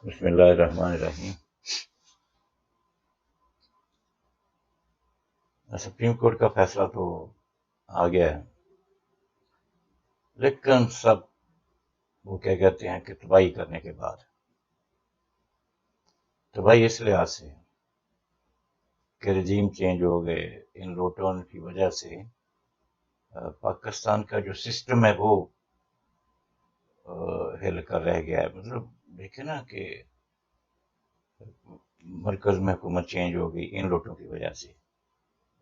بسم اللہ الرحمن الرحیم۔ سپریم کورٹ کا فیصلہ تو آ گیا ہے، لیکن سب وہ کیا کہتے ہیں کہ تباہی کرنے کے بعد، تباہی اس لحاظ سے کہ رجیم چینج ہو گئے، ان لوٹوں کی وجہ سے پاکستان کا جو سسٹم ہے وہ ہل کر رہ گیا ہے۔ مطلب دیکھیں نا کہ مرکز میں حکومت چینج ہو گئی ان لوٹوں کی وجہ سے،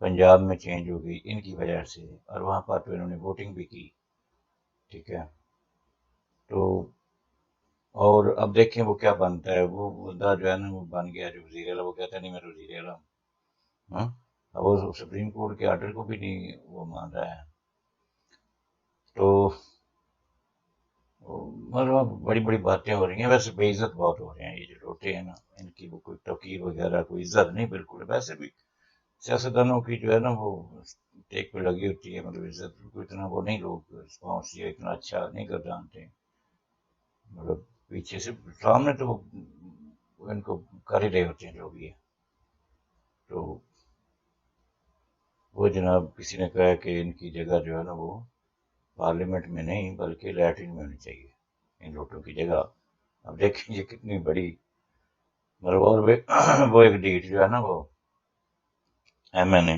پنجاب میں چینج ہو گئی ان کی وجہ سے، اور وہاں پر تو انہوں نے ووٹنگ بھی کی، ٹھیک ہے۔ تو اور اب دیکھیں وہ کیا بنتا ہے، وہ بندہ جو ہے نا وہ بن گیا جو وزیر اعلیٰ، وہ کہتا ہے نہیں میں وزیر اعلیٰ ہوں، ہاں؟ اب وہ سپریم کورٹ کے آرڈر کو بھی نہیں وہ مان رہا ہے۔ تو مطلب بڑی بڑی باتیں ہو رہی ہیں، ویسے بے عزت بہت ہو رہے ہیں یہ جو لوٹے ہیں نا، ان کی وہ کوئی توقیر وغیرہ کوئی عزت نہیں بالکل، ویسے بھی سیاستدانوں کی جو ہے نا وہ ٹیک پہ لگی ہوتی ہے، مطلب عزت کو اتنا وہ نہیں، لوگ رسپانس یہ اتنا اچھا نہیں کر جانتے، مطلب پیچھے سے سامنے تو وہ ان کو کر ہی رہے ہوتے ہیں جو بھی ہے۔ تو وہ جناب کسی نے کہا کہ ان کی جگہ جو ہے نا وہ پارلیمنٹ میں نہیں بلکہ لیٹرین میں ہونی چاہیے ان لوٹوں کی جگہ۔ اب دیکھیں یہ کتنی بڑی مطلب، اور وہ ایک ڈیٹ جو ہے نا وہ ایم این اے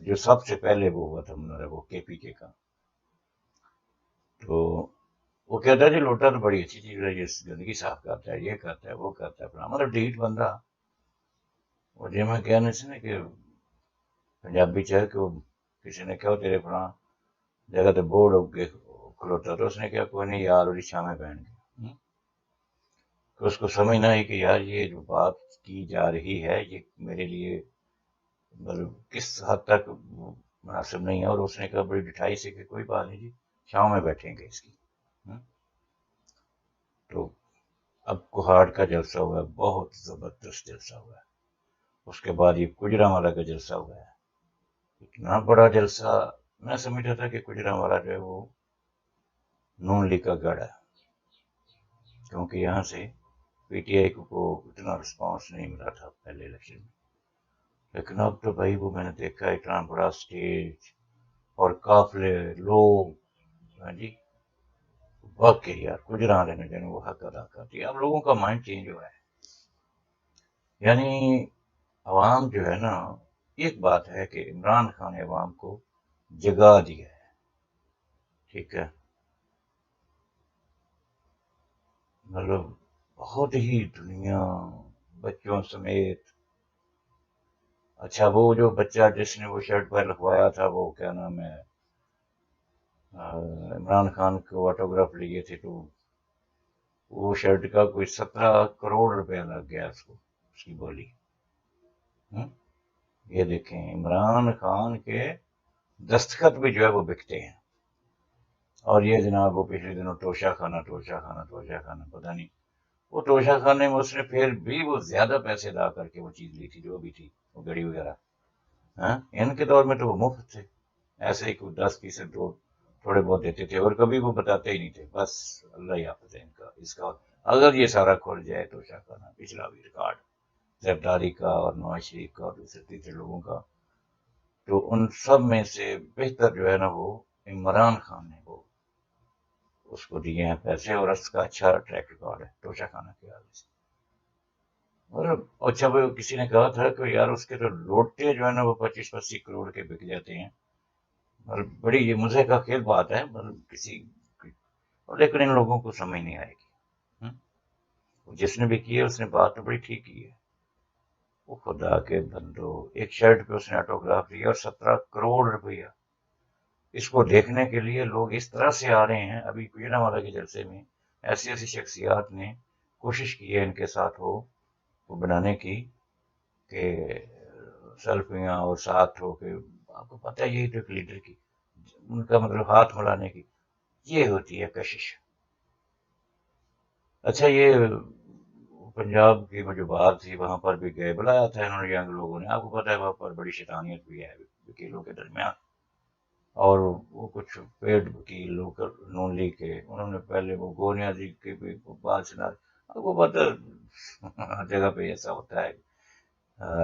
جو سب سے پہلے وہ ہوا تھا وہ کے پی کے کا، تو وہ کہتا ہے جی لوٹا تو بڑی اچھی چیز ہے، یہ گندگی صاف کرتا ہے، یہ کرتا ہے وہ کرتا ہے، مطلب ڈیٹ بندہ وہ جی میں کہنے سے نا کہ پنجابی چاہے کہ وہ کسی نے کہا تیرے فلاں جگہ تے بورڈ کھلوتا، تو اس نے کیا کوئی نہیں یار اور شامیں پہن کے، کہ اس کو سمجھ نہ آئی کہ یار یہ جو بات کی جا رہی ہے یہ میرے لیے مطلب کس حد تک مناسب نہیں ہے، اور اس نے کہا بڑی ڈٹھائی سے کہ کوئی بات نہیں جی شام میں بیٹھیں گے اس کی۔ تو اب کوہاٹ کا جلسہ ہوا ہے، بہت زبردست جلسہ ہوا ہے، اس کے بعد یہ گجرانوالہ کا جلسہ ہوا ہے، اتنا بڑا جلسہ۔ میں سمجھا تھا کہ گجرانوالہ جو ہے وہ نون لیگ کا گڑھ ہے، کیونکہ یہاں سے پی ٹی آئی کو اتنا رسپانس نہیں ملا تھا پہلے الیکشن میں، لیکن اب تو بھائی وہ میں نے دیکھا اتنا بڑا اسٹیج اور قافلے لوگ، ہاں جی واقعی یار گجران رہنے دینے وہ حق ادا کرتی ہے۔ اب لوگوں کا مائنڈ چینج ہوا ہے، یعنی عوام جو ہے نا، ایک بات ہے کہ عمران خان نے عوام کو جگا دیا ہے، ٹھیک ہے، مطلب بہت ہی دنیا بچوں سمیت۔ اچھا وہ جو بچہ جس نے وہ شرٹ پہ لکھوایا تھا وہ کیا نام ہے عمران خان کو آٹوگراف لیے تھے، تو وہ شرٹ کا کوئی 17 کروڑ روپیہ لگ گیا اس کو، اس کی بولی۔ یہ دیکھیں عمران خان کے دستخط بھی جو ہے وہ بکتے ہیں، اور یہ جناب وہ پچھلے دنوں توشہ خانہ پتہ نہیں وہ توشہ خانے میں اس نے پھر بھی وہ زیادہ پیسے ادا کر کے وہ چیز لی تھی جو بھی تھی وہ گھڑی وغیرہ، ان کے دور میں تو وہ مفت تھے، ایسے ہی کوئی 10% تھوڑے بہت دیتے تھے، اور کبھی وہ بتاتے ہی نہیں تھے، بس اللہ ہی حافظ ہے ان کا اس کا۔ اگر یہ سارا کھل جائے تو شاخانہ پچھلا بھی ریکارڈ زرداری کا اور نواز شریف کا اور دوسرے تیسرے لوگوں کا، تو ان سب میں سے بہتر جو ہے نا وہ عمران خان نے وہ اس کو دیے ہیں پیسے، اور اس کا اچھا ٹریک ریکارڈ ہے توشہ خانہ کے حوالے سے۔ اور اچھا وہ کسی نے کہا تھا کہ یار اس کے تو لوٹے جو ہے نا وہ 25-25 کروڑ کے بک جاتے ہیں، اور بڑی یہ مزے کا کھیل بات ہے، مطلب کسی، لیکن ان لوگوں کو سمجھ نہیں آئے گی۔ جس نے بھی کی ہے اس نے بات تو بڑی ٹھیک کی ہے، وہ خدا کے بندو ایک شرٹ پہ اس نے آٹوگراف لیا اور 17 کروڑ روپیہ، اس کو دیکھنے کے لیے لوگ اس طرح سے آ رہے ہیں۔ ابھی پیڑا والا کے جلسے میں ایسی ایسی شخصیات نے کوشش کی ہے ان کے ساتھ وہ بنانے کی کہ سیلفیاں اور ساتھ ہو کے، آپ کو پتہ ہے یہی تو ایک لیڈر کی ان کا مطلب ہاتھ ملانے کی یہ ہوتی ہے کشش۔ اچھا یہ پنجاب کی وہ جو بات تھی وہاں پر بھی گئے، بلایا تھا انہوں نے ینگ لوگوں نے، آپ کو پتہ ہے وہاں پر بڑی شیطانیت بھی ہے وکیلوں کے درمیان، اور وہ کچھ پیڈ وکیل لوکل نون لیگ کے، انہوں نے پہلے وہ گونیا جی کے بھی بات سنا، وہ بات ہر جگہ پہ ایسا ہوتا ہے.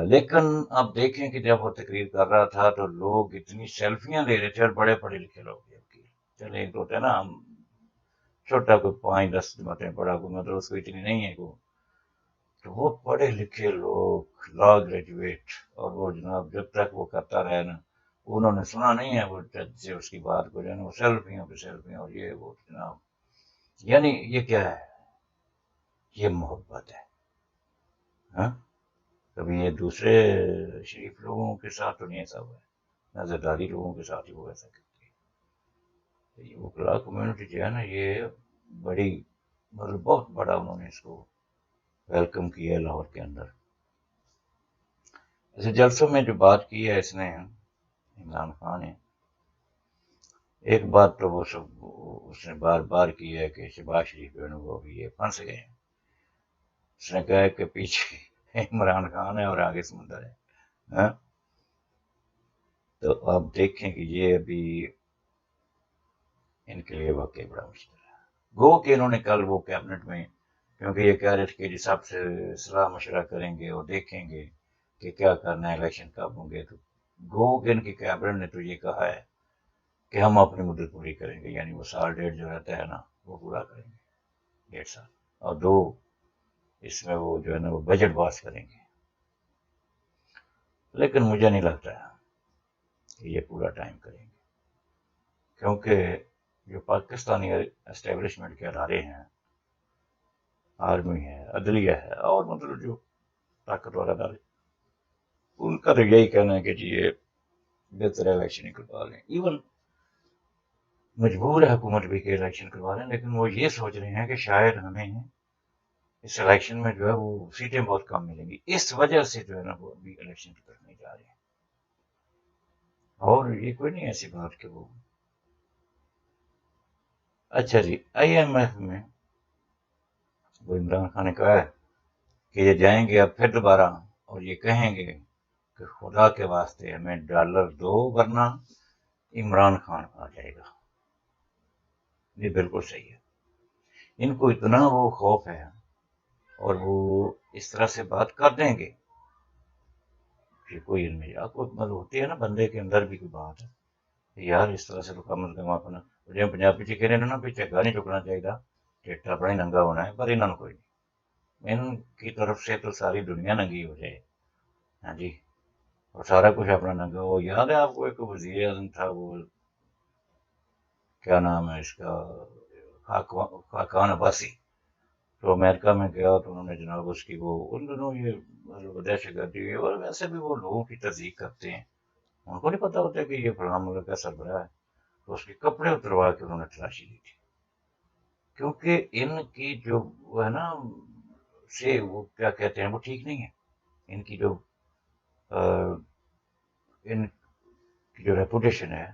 لیکن اب دیکھیں کہ جب وہ تقریر کر رہا تھا تو لوگ اتنی سیلفیاں لے رہے تھے، اور بڑے پڑھے لکھے لوگ بھی. چلے ایک تو ہوتا ہے نا، ہم چھوٹا کوئی 5-10 جماعتیں پڑھا کوئی مطلب اس کو اتنی نہیں ہے کو، تو وہ پڑھے لکھے لوگ لا گریجویٹ، اور وہ جناب جب تک وہ کرتا رہے نا، انہوں نے سنا نہیں ہے وہ جج سے اس کی بات کو، جو ہے نا وہ سیلفیاں پہ سیلفیاں، اور یہ وہ جناب. یعنی یہ کیا ہے؟ یہ محبت ہے. ہاں، کبھی یہ دوسرے شریف لوگوں کے ساتھ تو نہیں ایسا ہوا ہے، نظرداری لوگوں کے ساتھ ہی وہ ایسا کرتے ہیں. یہ وکلا کمیونٹی جو ہے نا، یہ بڑی مطلب بہت بڑا انہوں نے اس کو ویلکم کیا ہے لاہور کے اندر. ایسے جلسوں میں جو بات کی ہے اس نے، عمران خان نے ایک بات تو وہ سب اس نے بار بار کی ہے کہ شہباز شریف جو ہے نا وہ بھی یہ پھنس گئے ہیں. اس نے کہا ہے کہ پیچھے عمران خان ہے اور آگے سمندر ہے. ہاں، تو آپ دیکھیں کہ یہ ابھی ان کے لیے واقعی بڑا مشکل ہے. گو کہ انہوں نے کل وہ کیبنٹ میں، کیونکہ یہ کہہ رہے تھے کہ جی سب سے صلاح مشورہ کریں گے اور دیکھیں گے کہ کیا کرنا ہے، الیکشن کب ہوں گے، تو گو کہ ان کی کیبنٹ نے تو یہ کہا ہے کہ ہم اپنی مدت پوری کریں گے، یعنی وہ سال ڈیڑھ جو رہتا ہے نا وہ پورا کریں گے، 1.5 سال، اور 2 اس میں وہ جو ہے نا وہ بجٹ پاس کریں گے. لیکن مجھے نہیں لگتا کہ یہ پورا ٹائم کریں گے، کیونکہ جو پاکستانی اسٹیبلشمنٹ کے ادارے ہیں، آرمی ہے، عدلیہ ہے، اور مطلب جو طاقتور ادارے، ان کا تو یہی کہنا ہے کہ جی یہ بہتر الیکشن کروا لیں. ایون مجبور ہے حکومت بھی کہ الیکشن کروا لیں، لیکن وہ یہ سوچ رہے ہیں کہ شاید ہمیں اس الیکشن میں جو ہے وہ سیٹیں بہت کم ملیں گی، اس وجہ سے جو ہے نا وہ ابھی الیکشن کی طرف نہیں جا رہے ہیں. اور یہ کوئی نہیں ایسی بات کہ وہ. اچھا جی، IMF میں وہ عمران خان نے کہا ہے کہ یہ جائیں گے اب پھر دوبارہ، اور یہ کہیں گے کہ خدا کے واسطے ہمیں $2 دو ورنہ عمران خان آ جائے گا. یہ بالکل صحیح ہے. ان کو اتنا وہ خوف ہے، اور وہ اس طرح سے بات کر دیں گے کہ کوئی علم نہیں. آپ کو مطلب ہوتی ہے نا بندے کے اندر بھی کوئی بات ہے یار، اس طرح سے تو کم از کم اپنا جی پنجابی چ کہنے نا بھی چگا نہیں چکنا چاہیے، ٹیٹا اپنا ہی ننگا ہونا ہے، پر انہوں نے کوئی نہیں. ان کی طرف سے تو ساری دنیا ننگی ہو جائے. ہاں جی، اور سارا کچھ اپنا ننگا ہو. یاد ہے آپ کو ایک وزیر اعظم تھا، وہ کیا نام ہے اس کا، خاقان عباسی، تو امریکہ میں گیا تو انہوں نے جناب اس کی وہ ان دنوں یہ دہشت گردی ہوئی، اور ویسے بھی وہ لوگوں کی تصدیق کرتے ہیں، ان کو نہیں پتا ہوتا کہ یہ فلاں ملک کا سربراہ ہے. تو اس کے کپڑے اتروا کے انہوں نے تلاشی لی تھی، کیونکہ ان کی جو وہ ہے نا سے وہ کیا کہتے ہیں وہ ٹھیک نہیں ہے. ان کی جو ان کی جو ریپوٹیشن ہے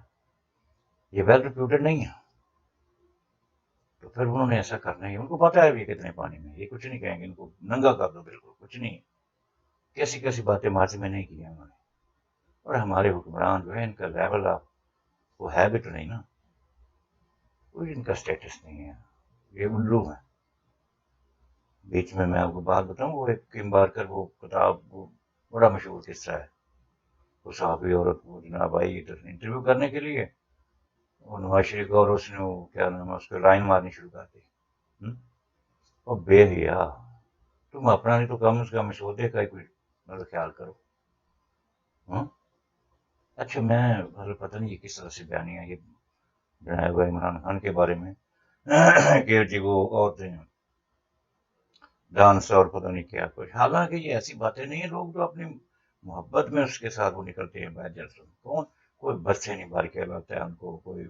یہ ویل ریپیوٹیڈ نہیں ہے. تو پھر انہوں نے ایسا کرنا ہے، ان کو پتا ہے یہ کتنے پانی میں، یہ کچھ نہیں کہیں گے، ان کو ننگا کر دو، بالکل کچھ نہیں. کیسی کیسی باتیں ماضی میں نہیں کی ہیں انہوں نے. اور ہمارے حکمران جو ہے ان کا لیول آف وہ ہے بھی تو نہیں نا، کوئی ان کا اسٹیٹس نہیں ہے، یہ الو ہیں. بیچ میں آپ کو بات بتاؤں، وہ ایک کم بار کر وہ کتاب، وہ بڑا مشہور قصہ ہے. وہ صحافی عورت وہ جناب آئی انٹرویو کرنے کے لیے، وہ نواز شریف اور اس نے وہ کیا نام ہے اس کو لائن مارنی شروع کر دی. اور بے حیا، تم اپنا نہیں تو کم از کم اس عہدے کا ہی کوئی مطلب خیال کرو. اچھا، میں مطلب پتہ نہیں یہ کس طرح سے بیانیہ یہ بنایا ہوا عمران خان کے بارے میں کہ جی وہ عورتیں ڈانس اور پتہ نہیں کیا کچھ. حالانکہ یہ ایسی باتیں نہیں ہیں، لوگ جو اپنی محبت میں اس کے ساتھ وہ نکلتے ہیں باہر جلسوں. کون کوئی بسیں نہیں بھر کے لاتا ہے ان کو، کوئی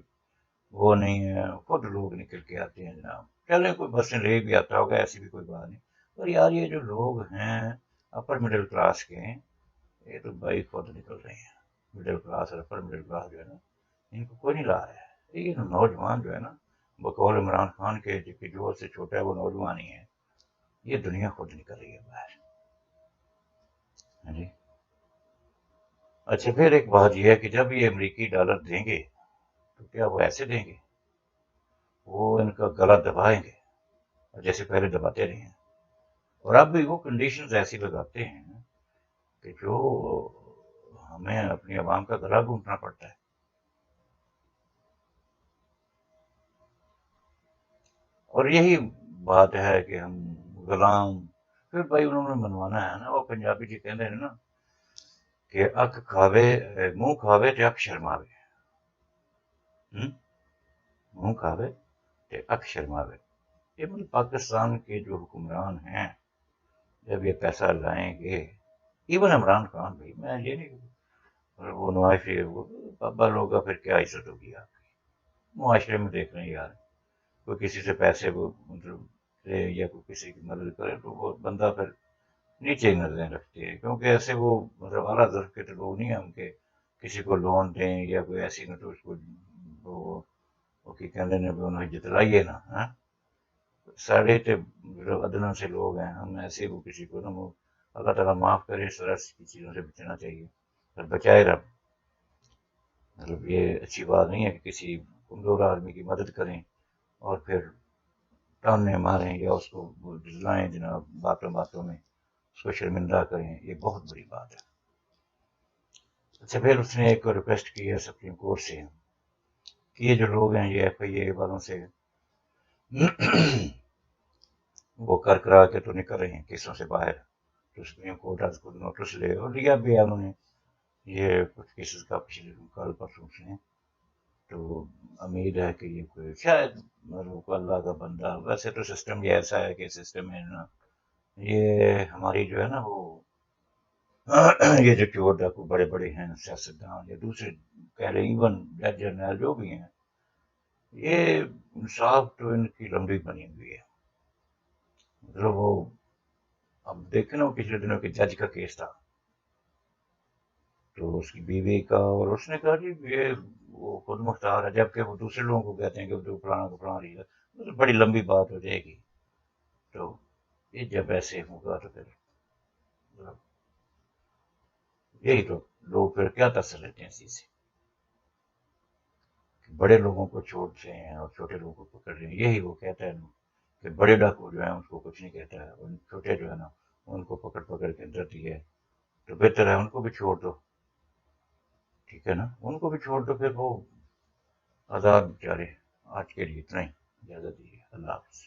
وہ نہیں ہے، خود لوگ نکل کے آتے ہیں جناب. چلے کوئی بسیں لے بھی آتا ہوگا، ایسی بھی کوئی بات نہیں. پر یار یہ جو لوگ ہیں اپر مڈل کلاس کے، یہ تو بھائی خود نکل رہے ہیں. مڈل کلاس اور اپر مڈل کلاس جو ہے نا، ان کو کوئی نہیں لا رہا ہے. یہ نوجوان جو ہے نا، بقول عمران خان کے جو سے چھوٹا ہے وہ نوجوان ہی ہے. یہ دنیا خود نکل رہی ہے باہر. جی اچھا، پھر ایک بات یہ ہے کہ جب یہ امریکی ڈالر دیں گے تو کیا وہ ایسے دیں گے، وہ ان کا گلا دبائیں گے جیسے پہلے دباتے رہے ہیں. اور اب بھی وہ کنڈیشنز ایسی لگاتے ہیں کہ جو ہمیں اپنی عوام کا گلا گھونٹنا پڑتا ہے. اور یہی بات ہے کہ ہم غلام، پھر بھائی انہوں نے منوانا ہے نا. وہ پنجابی جی کہتے ہیں نا کہ اک کھاوے منہ کھاوے تے اک شرماوے. منہ کھاوے تے اک شرماوے. یہ مطلب پاکستان کے جو حکمران ہیں جب یہ پیسہ لائیں گے، ایون عمران خان بھی، میں یہ نہیں، وہ نواز شریف وہ بابا لوگا، پھر کیا عزت ہوگی آپ کی معاشرے میں؟ دیکھ رہے ہیں یار، کوئی کسی سے پیسے وہ مطلب لے یا کوئی کسی کی مدد کرے تو وہ بندہ پھر نیچے نظریں رکھتے ہیں، کیونکہ ایسے وہ مطلب اعلیٰ درجے کے تو لوگ نہیں ہیں ہم کہ کسی کو لون دیں یا کوئی ایسی نہ تو اس کو وہ کی کہنے نے بھی انہیں جتلائیے نا. ساڑھے تے ادنا سے لوگ ہیں ہم، ایسے وہ کسی کو نا وہ اللہ تعالیٰ معاف کرے، اس طرح کی چیزوں سے بچنا چاہیے اور بچائے رب. مطلب یہ اچھی بات نہیں ہے کہ کسی کمزور آدمی کی مدد کریں اور پھر ٹاننے ماریں یا اس کو جلائیں جناب باتوں باتوں میں، اس کو شرمندہ کریں. یہ بہت بڑی بات ہے. اچھا، پھر اس نے ایک ریکویسٹ کی ہے سپریم کورٹ سے کہ یہ جو لوگ ہیں یہ ایف آئی اے والوں سے وہ کرا کے تو نکل رہے ہیں کیسوں سے باہر، تو سپریم کورٹ آج کو نوٹس لے اور لیا بھی ہے انہوں نے. یہ کچھ کیسز کا پچھلے کل پرسوں سے، تو امید ہے کہ یہ کوئی شاید مطلب اللہ کا بندہ. ویسے تو سسٹم یہ ایسا ہے کہ سسٹم ہے نا، یہ ہماری جو ہے نا وہ یہ جو چور ڈاکو بڑے بڑے ہیں سیاستدان یا دوسرے کہہ لیں ایون جج جنرل جو بھی ہیں، یہ انصاف تو ان کی لمبی بنی ہوئی ہے. مطلب وہ اب دیکھیں نا، پچھلے دنوں کے جج کا کیس تھا تو اس کی بیوی کا، اور اس نے کہا جی یہ وہ خود مختار ہے، جبکہ وہ دوسرے لوگوں کو کہتے ہیں کہ جو فلانا کو فلانا رہی ہے. بڑی لمبی بات ہو جائے گی. تو یہ جب ایسے ہوگا تو پھر یہی تو لوگ پھر کیا تاثر لیتے ہیں اسی سے، بڑے لوگوں کو چھوڑتے ہیں اور چھوٹے لوگوں کو پکڑ رہے ہیں. یہی وہ کہتا ہے کہ بڑے ڈاکو جو ہیں اس کو کچھ نہیں کہتا ہے، اور چھوٹے جو ہے نا ان کو پکڑ پکڑ کے اندر ہے. تو بہتر ہے ان کو بھی چھوڑ دو، ٹھیک ہے نا، ان کو بھی چھوڑ دو. پھر وہ آزاد بیچارے. آج کے لیے اتنا ہی، اجازت دیجیے، اللہ حافظ.